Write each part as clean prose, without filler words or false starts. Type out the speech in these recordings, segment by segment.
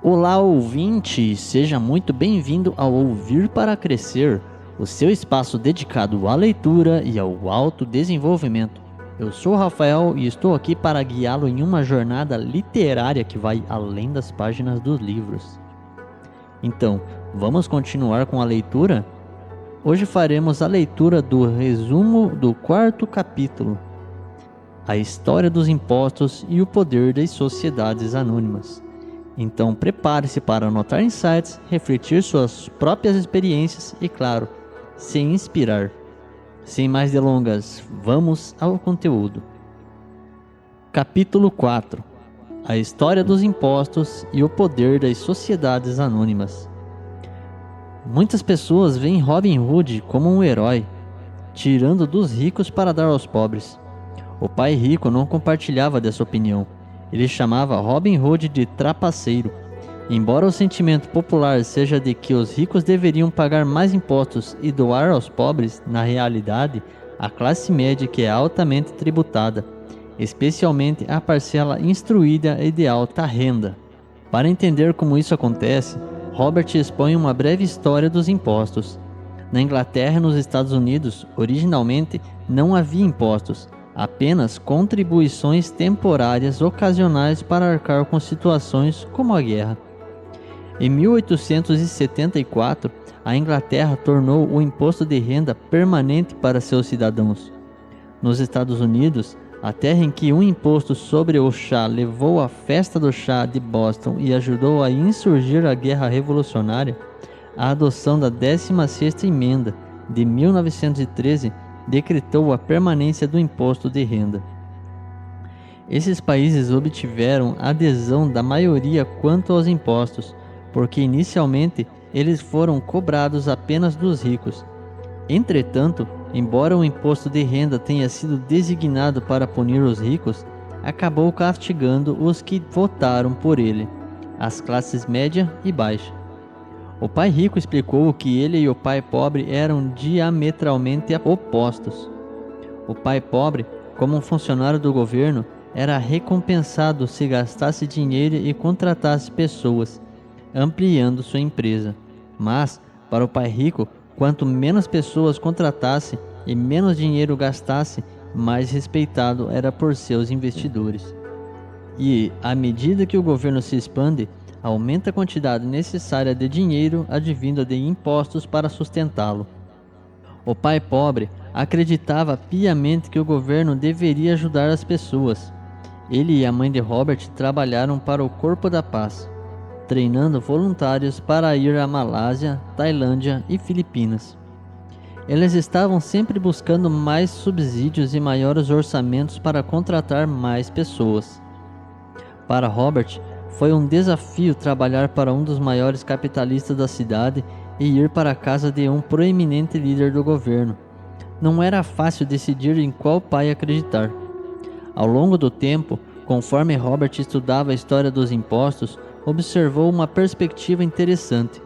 Olá, ouvinte! Seja muito bem-vindo ao Ouvir para Crescer, o seu espaço dedicado à leitura e ao autodesenvolvimento. Eu sou o Rafael e estou aqui para guiá-lo em uma jornada literária que vai além das páginas dos livros. Então, vamos continuar com a leitura? Hoje faremos a leitura do resumo do quarto capítulo, A História dos Impostos e o Poder das Sociedades Anônimas. Então prepare-se para anotar insights, refletir suas próprias experiências e, claro, se inspirar. Sem mais delongas, vamos ao conteúdo. Capítulo 4: A História dos Impostos e o Poder das Sociedades Anônimas. Muitas pessoas veem Robin Hood como um herói, tirando dos ricos para dar aos pobres. O pai rico não compartilhava dessa opinião. Ele chamava Robin Hood de trapaceiro. Embora o sentimento popular seja de que os ricos deveriam pagar mais impostos e doar aos pobres, na realidade, a classe média que é altamente tributada, especialmente a parcela instruída e de alta renda. Para entender como isso acontece, Robert expõe uma breve história dos impostos. Na Inglaterra e nos Estados Unidos, originalmente, não havia impostos, apenas contribuições temporárias ocasionais para arcar com situações como a guerra. Em 1874, a Inglaterra tornou o imposto de renda permanente para seus cidadãos. Nos Estados Unidos, a terra em que um imposto sobre o chá levou à festa do chá de Boston e ajudou a insurgir a Guerra Revolucionária, a adoção da 16ª Emenda de 1913 decretou a permanência do imposto de renda. Esses países obtiveram adesão da maioria quanto aos impostos, porque inicialmente eles foram cobrados apenas dos ricos. Entretanto, embora o imposto de renda tenha sido designado para punir os ricos, acabou castigando os que votaram por ele, as classes média e baixa. O pai rico explicou que ele e o pai pobre eram diametralmente opostos. O pai pobre, como um funcionário do governo, era recompensado se gastasse dinheiro e contratasse pessoas, ampliando sua empresa. Mas, para o pai rico, quanto menos pessoas contratasse e menos dinheiro gastasse, mais respeitado era por seus investidores. E, à medida que o governo se expande, aumenta a quantidade necessária de dinheiro advinda de impostos para sustentá-lo. O pai pobre acreditava piamente que o governo deveria ajudar as pessoas. Ele e a mãe de Robert trabalharam para o Corpo da Paz, treinando voluntários para ir à Malásia, Tailândia e Filipinas. Eles estavam sempre buscando mais subsídios e maiores orçamentos para contratar mais pessoas. Para Robert, foi um desafio trabalhar para um dos maiores capitalistas da cidade e ir para a casa de um proeminente líder do governo. Não era fácil decidir em qual pai acreditar. Ao longo do tempo, conforme Robert estudava a história dos impostos, observou uma perspectiva interessante.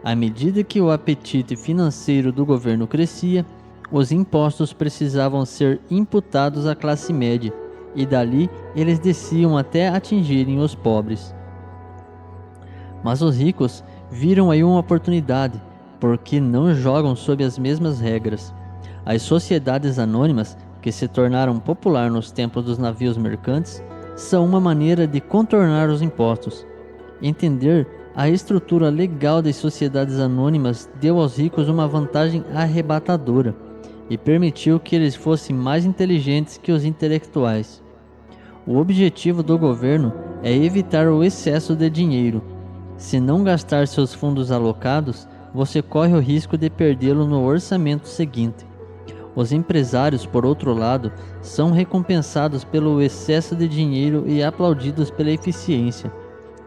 À medida que o apetite financeiro do governo crescia, os impostos precisavam ser imputados à classe média, e dali eles desciam até atingirem os pobres. Mas os ricos viram aí uma oportunidade, porque não jogam sob as mesmas regras. As sociedades anônimas, que se tornaram popular nos tempos dos navios mercantes, são uma maneira de contornar os impostos. Entender a estrutura legal das sociedades anônimas deu aos ricos uma vantagem arrebatadora e permitiu que eles fossem mais inteligentes que os intelectuais. O objetivo do governo é evitar o excesso de dinheiro. Se não gastar seus fundos alocados, você corre o risco de perdê-lo no orçamento seguinte. Os empresários, por outro lado, são recompensados pelo excesso de dinheiro e aplaudidos pela eficiência.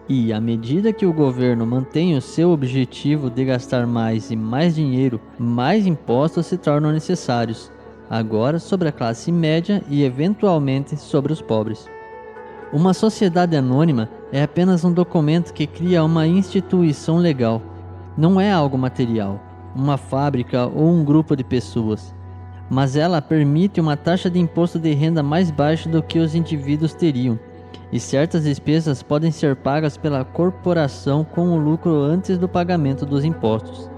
E, à medida que o governo mantém o seu objetivo de gastar mais e mais dinheiro, mais impostos se tornam necessários, agora sobre a classe média e eventualmente sobre os pobres. Uma sociedade anônima é apenas um documento que cria uma instituição legal. Não é algo material, uma fábrica ou um grupo de pessoas. Mas ela permite uma taxa de imposto de renda mais baixa do que os indivíduos teriam, e certas despesas podem ser pagas pela corporação com o lucro antes do pagamento dos impostos.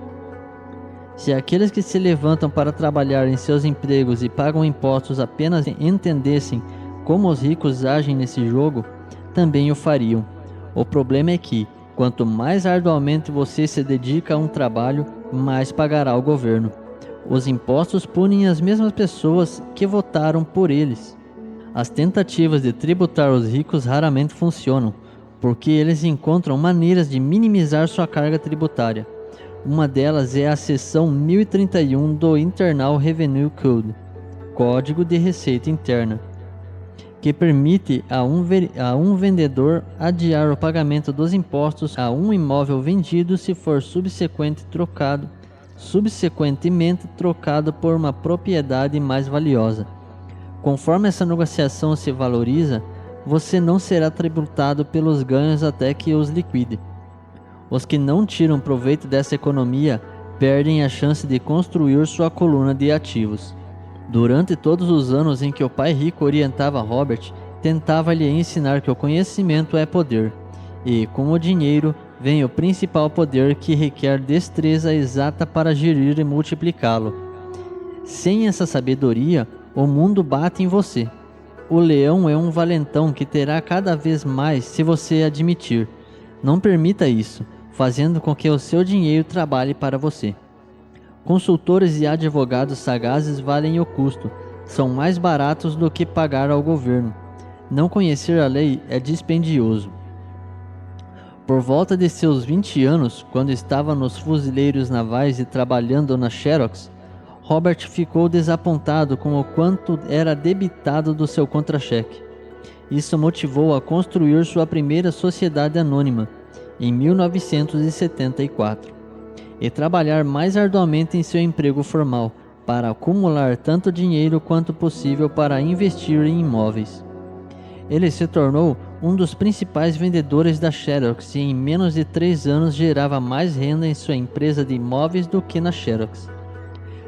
Se aqueles que se levantam para trabalhar em seus empregos e pagam impostos apenas entendessem como os ricos agem nesse jogo, também o fariam. O problema é que, quanto mais arduamente você se dedica a um trabalho, mais pagará o governo. Os impostos punem as mesmas pessoas que votaram por eles. As tentativas de tributar os ricos raramente funcionam, porque eles encontram maneiras de minimizar sua carga tributária. Uma delas é a seção 1031 do Internal Revenue Code, Código de Receita Interna, que permite a um vendedor adiar o pagamento dos impostos a um imóvel vendido se for subsequentemente trocado por uma propriedade mais valiosa. Conforme essa negociação se valoriza, você não será tributado pelos ganhos até que os liquide. Os que não tiram proveito dessa economia perdem a chance de construir sua coluna de ativos. Durante todos os anos em que o pai rico orientava Robert, tentava-lhe ensinar que o conhecimento é poder, e com o dinheiro vem o principal poder que requer destreza exata para gerir e multiplicá-lo. Sem essa sabedoria, o mundo bate em você. O leão é um valentão que terá cada vez mais se você admitir. Não permita isso, fazendo com que o seu dinheiro trabalhe para você. Consultores e advogados sagazes valem o custo, são mais baratos do que pagar ao governo. Não conhecer a lei é dispendioso. Por volta de seus 20 anos, quando estava nos fuzileiros navais e trabalhando na Xerox, Robert ficou desapontado com o quanto era debitado do seu contra-cheque. Isso motivou a construir sua primeira sociedade anônima, em 1974, e trabalhar mais arduamente em seu emprego formal, para acumular tanto dinheiro quanto possível para investir em imóveis. Ele se tornou um dos principais vendedores da Xerox e em menos de 3 anos gerava mais renda em sua empresa de imóveis do que na Xerox.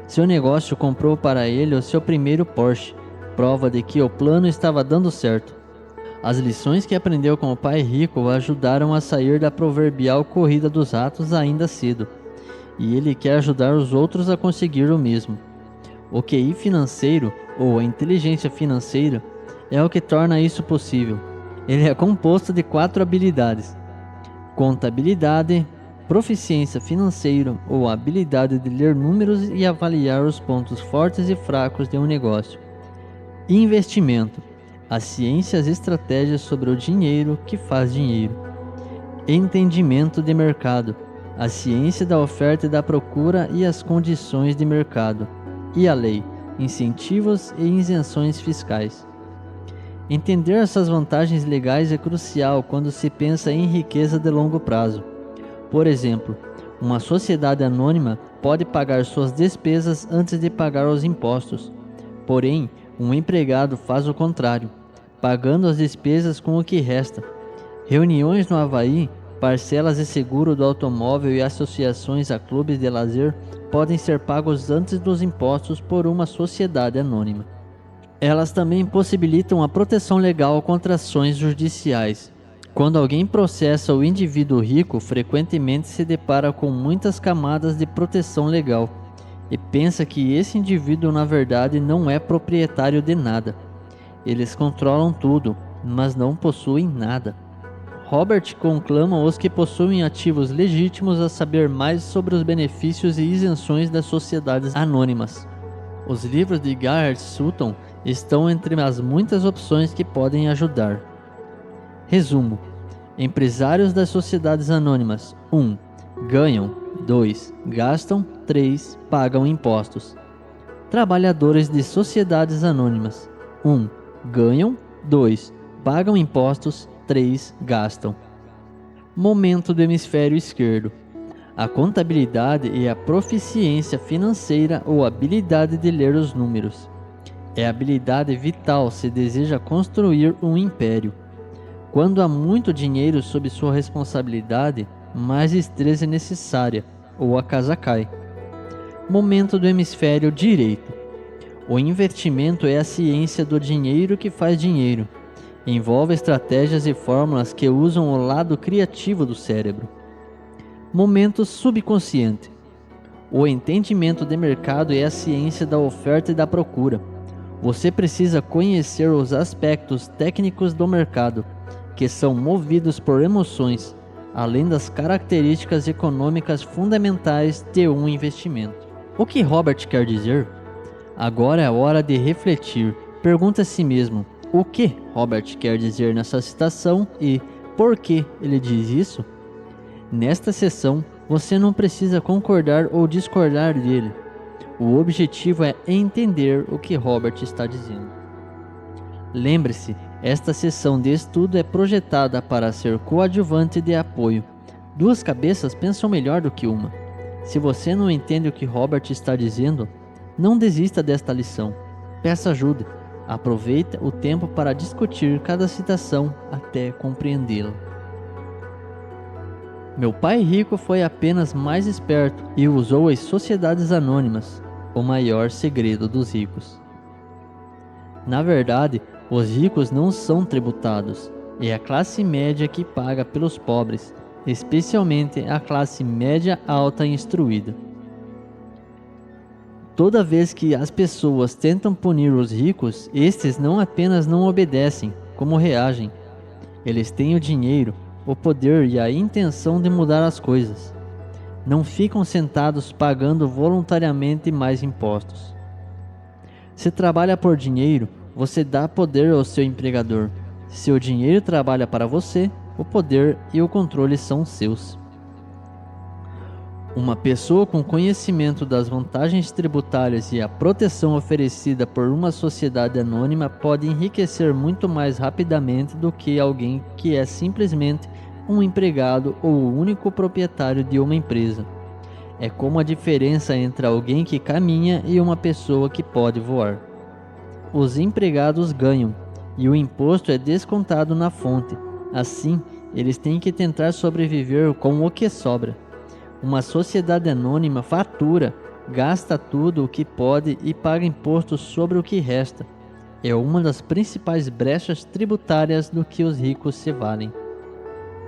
Seu negócio comprou para ele o seu primeiro Porsche, prova de que o plano estava dando certo. As lições que aprendeu com o pai rico o ajudaram a sair da proverbial corrida dos ratos ainda cedo, e ele quer ajudar os outros a conseguir o mesmo. O QI financeiro, ou a inteligência financeira, é o que torna isso possível. Ele é composto de 4 habilidades: contabilidade, proficiência financeira, ou a habilidade de ler números e avaliar os pontos fortes e fracos de um negócio; investimento, a ciência e as estratégias sobre o dinheiro que faz dinheiro; entendimento de mercado, a ciência da oferta e da procura e as condições de mercado; e a lei, incentivos e isenções fiscais. Entender essas vantagens legais é crucial quando se pensa em riqueza de longo prazo. Por exemplo, uma sociedade anônima pode pagar suas despesas antes de pagar os impostos. Porém, um empregado faz o contrário, pagando as despesas com o que resta. Reuniões no Havaí, parcelas de seguro do automóvel e associações a clubes de lazer podem ser pagos antes dos impostos por uma sociedade anônima. Elas também possibilitam a proteção legal contra ações judiciais. Quando alguém processa o indivíduo rico, frequentemente se depara com muitas camadas de proteção legal e pensa que esse indivíduo na verdade não é proprietário de nada. Eles controlam tudo, mas não possuem nada. Robert conclama os que possuem ativos legítimos a saber mais sobre os benefícios e isenções das sociedades anônimas. Os livros de Garrett Sutton estão entre as muitas opções que podem ajudar. Resumo: empresários das sociedades anônimas: 1. Ganham. 2. Gastam. 3. Pagam impostos. Trabalhadores de sociedades anônimas: 1. Ganham. 2. Pagam impostos. 3. Gastam. Momento do hemisfério esquerdo: a contabilidade e a proficiência financeira ou habilidade de ler os números. É habilidade vital se deseja construir um império. Quando há muito dinheiro sob sua responsabilidade, mais destreza é necessária, ou a casa cai. Momento do hemisfério direito: o investimento é a ciência do dinheiro que faz dinheiro. Envolve estratégias e fórmulas que usam o lado criativo do cérebro. Momento subconsciente. O entendimento de mercado é a ciência da oferta e da procura. Você precisa conhecer os aspectos técnicos do mercado, que são movidos por emoções, além das características econômicas fundamentais de um investimento. O que Robert quer dizer? Agora é a hora de refletir. Pergunte a si mesmo: o que Robert quer dizer nessa citação e por que ele diz isso? Nesta sessão, você não precisa concordar ou discordar dele. O objetivo é entender o que Robert está dizendo. Lembre-se, esta sessão de estudo é projetada para ser coadjuvante de apoio. Duas cabeças pensam melhor do que uma. Se você não entende o que Robert está dizendo, não desista desta lição. Peça ajuda. Aproveite o tempo para discutir cada citação até compreendê-la. Meu pai rico foi apenas mais esperto e usou as sociedades anônimas, o maior segredo dos ricos. Na verdade, os ricos não são tributados, é a classe média que paga pelos pobres, especialmente a classe média alta instruída. Toda vez que as pessoas tentam punir os ricos, estes não apenas não obedecem, como reagem. Eles têm o dinheiro, o poder e a intenção de mudar as coisas. Não ficam sentados pagando voluntariamente mais impostos. Se trabalha por dinheiro, você dá poder ao seu empregador. Se o dinheiro trabalha para você, o poder e o controle são seus. Uma pessoa com conhecimento das vantagens tributárias e a proteção oferecida por uma sociedade anônima pode enriquecer muito mais rapidamente do que alguém que é simplesmente um empregado ou o único proprietário de uma empresa. É como a diferença entre alguém que caminha e uma pessoa que pode voar. Os empregados ganham e o imposto é descontado na fonte. Assim, eles têm que tentar sobreviver com o que sobra. Uma sociedade anônima fatura, gasta tudo o que pode e paga imposto sobre o que resta. É uma das principais brechas tributárias do que os ricos se valem.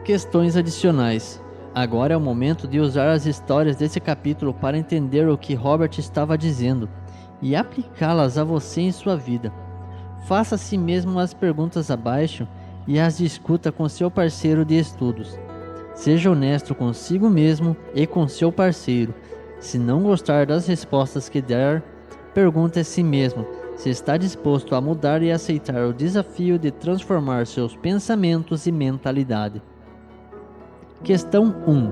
Questões adicionais. Agora é o momento de usar as histórias desse capítulo para entender o que Robert estava dizendo e aplicá-las a você em sua vida. Faça a si mesmo as perguntas abaixo e as discuta com seu parceiro de estudos. Seja honesto consigo mesmo e com seu parceiro. Se não gostar das respostas que der, pergunte a si mesmo se está disposto a mudar e aceitar o desafio de transformar seus pensamentos e mentalidade. Questão 1.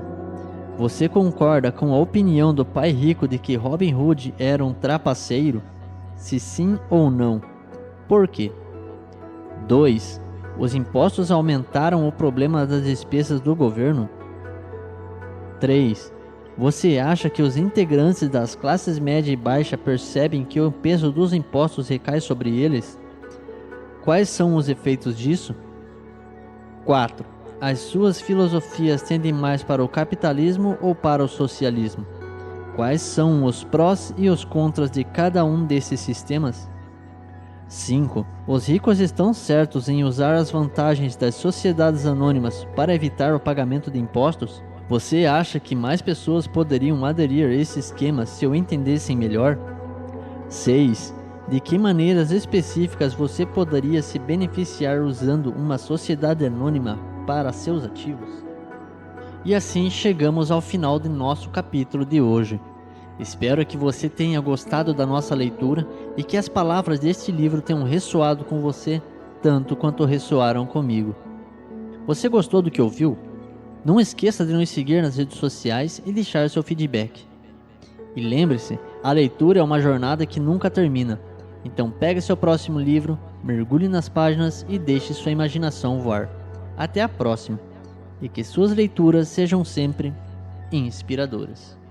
Você concorda com a opinião do pai rico de que Robin Hood era um trapaceiro? Se sim ou não, por quê? 2. Os impostos aumentaram o problema das despesas do governo? 3. Você acha que os integrantes das classes média e baixa percebem que o peso dos impostos recai sobre eles? Quais são os efeitos disso? 4. As suas filosofias tendem mais para o capitalismo ou para o socialismo? Quais são os prós e os contras de cada um desses sistemas? 5. Os ricos estão certos em usar as vantagens das sociedades anônimas para evitar o pagamento de impostos? Você acha que mais pessoas poderiam aderir a esse esquema se o entendessem melhor? 6. De que maneiras específicas você poderia se beneficiar usando uma sociedade anônima para seus ativos? E assim chegamos ao final de nosso capítulo de hoje. Espero que você tenha gostado da nossa leitura e que as palavras deste livro tenham ressoado com você tanto quanto ressoaram comigo. Você gostou do que ouviu? Não esqueça de nos seguir nas redes sociais e deixar seu feedback. E lembre-se, a leitura é uma jornada que nunca termina. Então pegue seu próximo livro, mergulhe nas páginas e deixe sua imaginação voar. Até a próxima, e que suas leituras sejam sempre inspiradoras.